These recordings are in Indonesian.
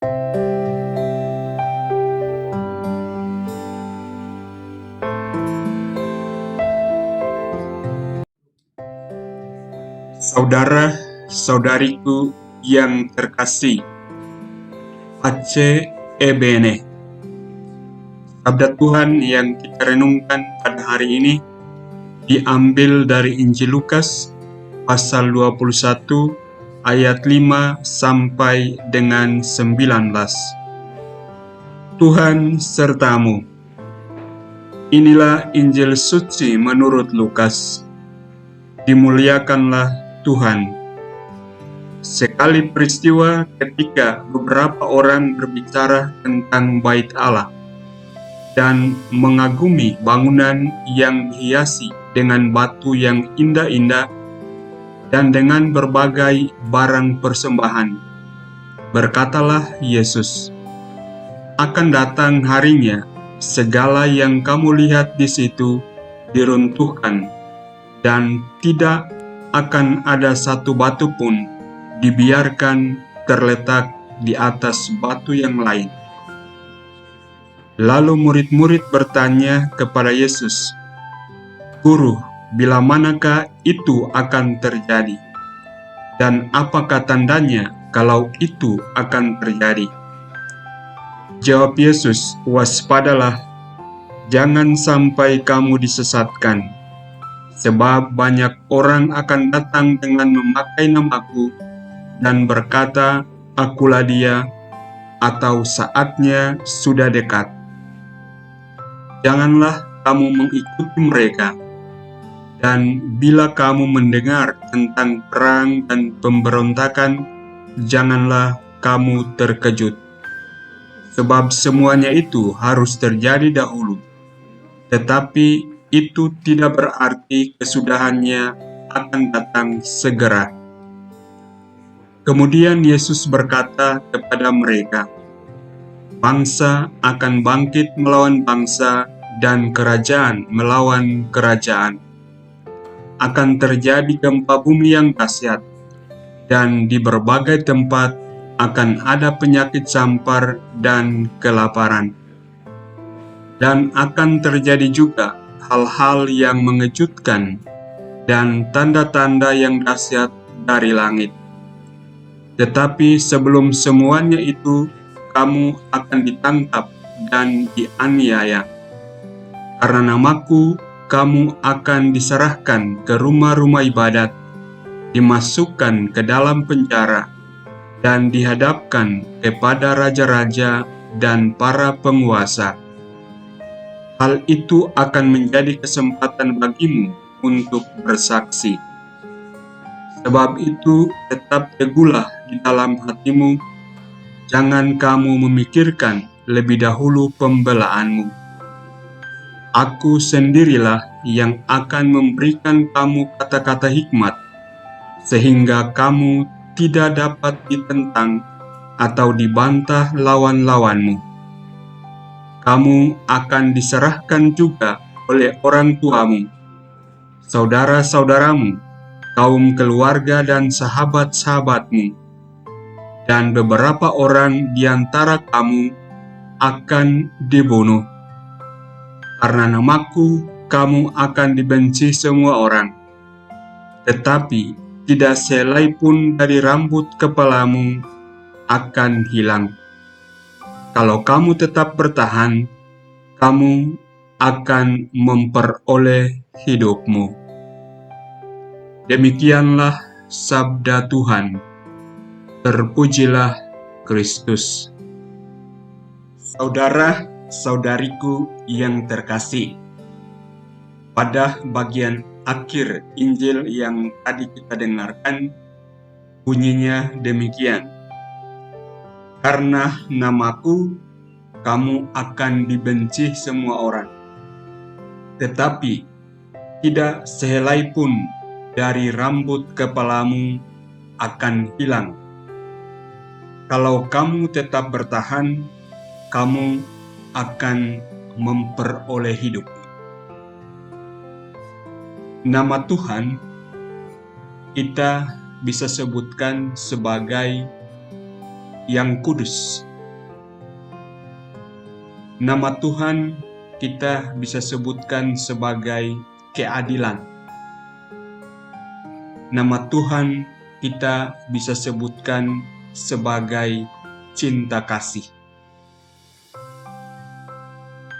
Saudara-saudariku yang terkasih, Pace Ebene. Sabda Tuhan yang kita renungkan pada hari ini diambil dari Injil Lukas pasal 21 ayat 5 sampai dengan 19. Tuhan sertamu. Inilah Injil suci menurut Lukas. Dimuliakanlah Tuhan. Sekali peristiwa ketika beberapa orang berbicara tentang bait Allah dan mengagumi bangunan yang dihiasi dengan batu yang indah-indah dan dengan berbagai barang persembahan, berkatalah Yesus, "Akan datang harinya, segala yang kamu lihat di situ diruntuhkan, dan tidak akan ada satu batu pun dibiarkan terletak di atas batu yang lain." Lalu murid-murid bertanya kepada Yesus, "Guru, bila manakah itu akan terjadi? Dan apakah tandanya kalau itu akan terjadi?" Jawab Yesus, "Waspadalah, jangan sampai kamu disesatkan. Sebab banyak orang akan datang dengan memakai namaku dan berkata, 'Akulah dia,' atau 'Saatnya sudah dekat.' Janganlah kamu mengikuti mereka. Dan bila kamu mendengar tentang perang dan pemberontakan, janganlah kamu terkejut. Sebab semuanya itu harus terjadi dahulu. Tetapi itu tidak berarti kesudahannya akan datang segera." Kemudian Yesus berkata kepada mereka, "Bangsa akan bangkit melawan bangsa dan kerajaan melawan kerajaan. Akan terjadi gempa bumi yang dahsyat, dan di berbagai tempat akan ada penyakit sampar dan kelaparan. Dan akan terjadi juga hal-hal yang mengejutkan dan tanda-tanda yang dahsyat dari langit. Tetapi sebelum semuanya itu, kamu akan ditangkap dan dianiaya. Karena namaku, kamu akan diserahkan ke rumah-rumah ibadat, dimasukkan ke dalam penjara, dan dihadapkan kepada raja-raja dan para penguasa. Hal itu akan menjadi kesempatan bagimu untuk bersaksi. Sebab itu, tetap teguhlah di dalam hatimu, jangan kamu memikirkan lebih dahulu pembelaanmu. Aku sendirilah yang akan memberikan kamu kata-kata hikmat, sehingga kamu tidak dapat ditentang atau dibantah lawan-lawanmu. Kamu akan diserahkan juga oleh orang tuamu, saudara-saudaramu, kaum keluarga dan sahabat-sahabatmu, dan beberapa orang di antara kamu akan dibunuh. Karena namaku, kamu akan dibenci semua orang. Tetapi tidak sehelai pun dari rambut kepalamu akan hilang. Kalau kamu tetap bertahan, kamu akan memperoleh hidupmu." Demikianlah sabda Tuhan. Terpujilah Kristus. Saudara-saudariku yang terkasih, pada bagian akhir Injil yang tadi kita dengarkan, bunyinya demikian, "Karena namaku, kamu akan dibenci semua orang. Tetapi tidak sehelai pun dari rambut kepalamu akan hilang. Kalau kamu tetap bertahan, kamu akan memperoleh hidup." Nama Tuhan kita bisa sebutkan sebagai yang kudus, Nama Tuhan kita bisa sebutkan sebagai keadilan. Nama Tuhan kita bisa sebutkan sebagai cinta kasih.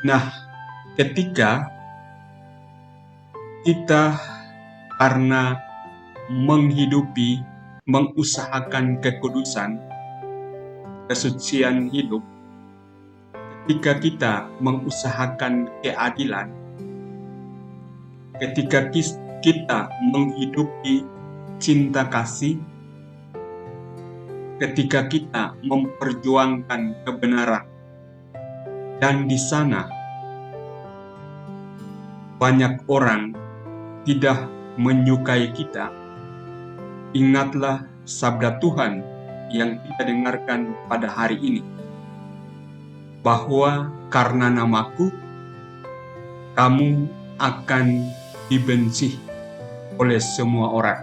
Nah, ketika kita karena mengusahakan kekudusan, kesucian hidup, ketika kita mengusahakan keadilan, ketika kita menghidupi cinta kasih, ketika kita memperjuangkan kebenaran, dan di sana banyak orang tidak menyukai kita, ingatlah sabda Tuhan yang kita dengarkan pada hari ini, bahwa karena namaku, kamu akan dibenci oleh semua orang.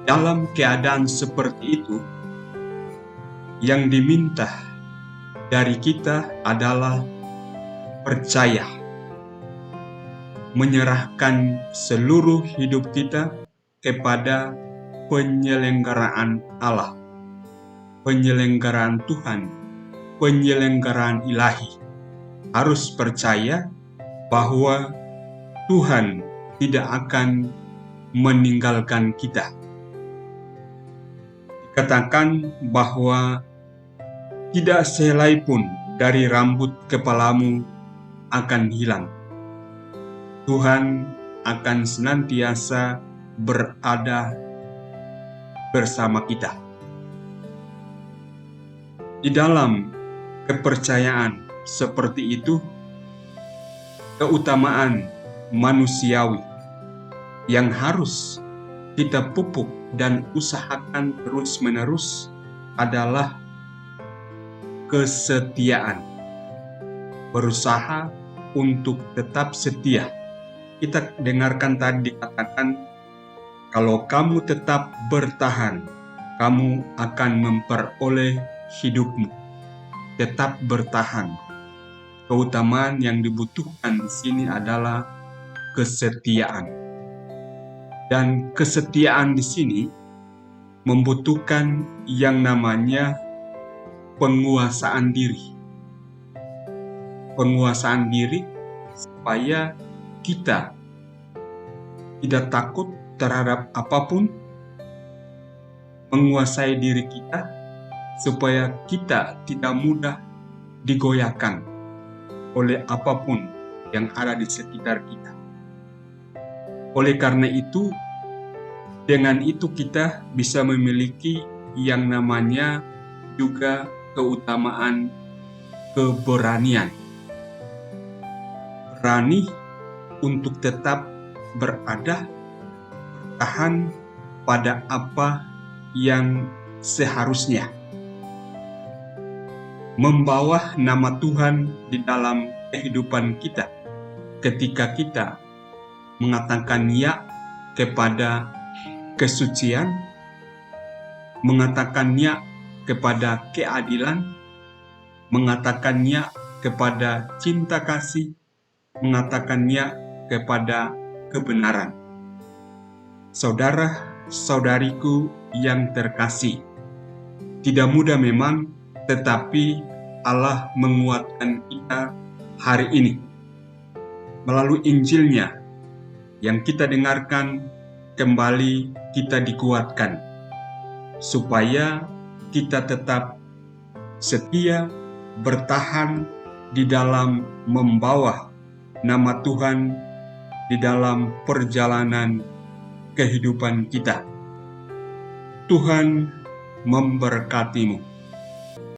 Dalam keadaan seperti itu, yang diminta dari kita adalah percaya, menyerahkan seluruh hidup kita kepada penyelenggaraan Allah, penyelenggaraan Tuhan, penyelenggaraan ilahi. Harus percaya bahwa Tuhan tidak akan meninggalkan kita. Dikatakan bahwa tidak sehelai pun dari rambut kepalamu akan hilang. Tuhan akan senantiasa berada bersama kita. Di dalam kepercayaan seperti itu, keutamaan manusiawi yang harus kita pupuk dan usahakan terus-menerus adalah kesetiaan. Berusaha untuk tetap setia. Kita dengarkan tadi dikatakan, kalau kamu tetap bertahan, kamu akan memperoleh hidupmu. Tetap bertahan. Keutamaan yang dibutuhkan di sini adalah kesetiaan. Dan kesetiaan di sini membutuhkan yang namanya penguasaan diri. Penguasaan diri supaya kita tidak takut terhadap apapun, menguasai diri kita supaya kita tidak mudah digoyahkan oleh apapun yang ada di sekitar kita. Oleh karena itu, dengan itu kita bisa memiliki yang namanya juga keutamaan keberanian. Berani untuk tetap berada, bertahan pada apa yang seharusnya. Membawa nama Tuhan di dalam kehidupan kita ketika kita mengatakan ya kepada kesucian, mengatakan ya kepada keadilan, mengatakan ya kepada cinta kasih, mengatakan ya kepada kebenaran. Saudara-saudariku yang terkasih, tidak mudah memang, tetapi Allah menguatkan kita hari ini. Melalui Injilnya yang kita dengarkan, kembali kita dikuatkan, supaya kita tetap setia, bertahan di dalam membawa nama Tuhan di dalam perjalanan kehidupan kita. Tuhan memberkatimu.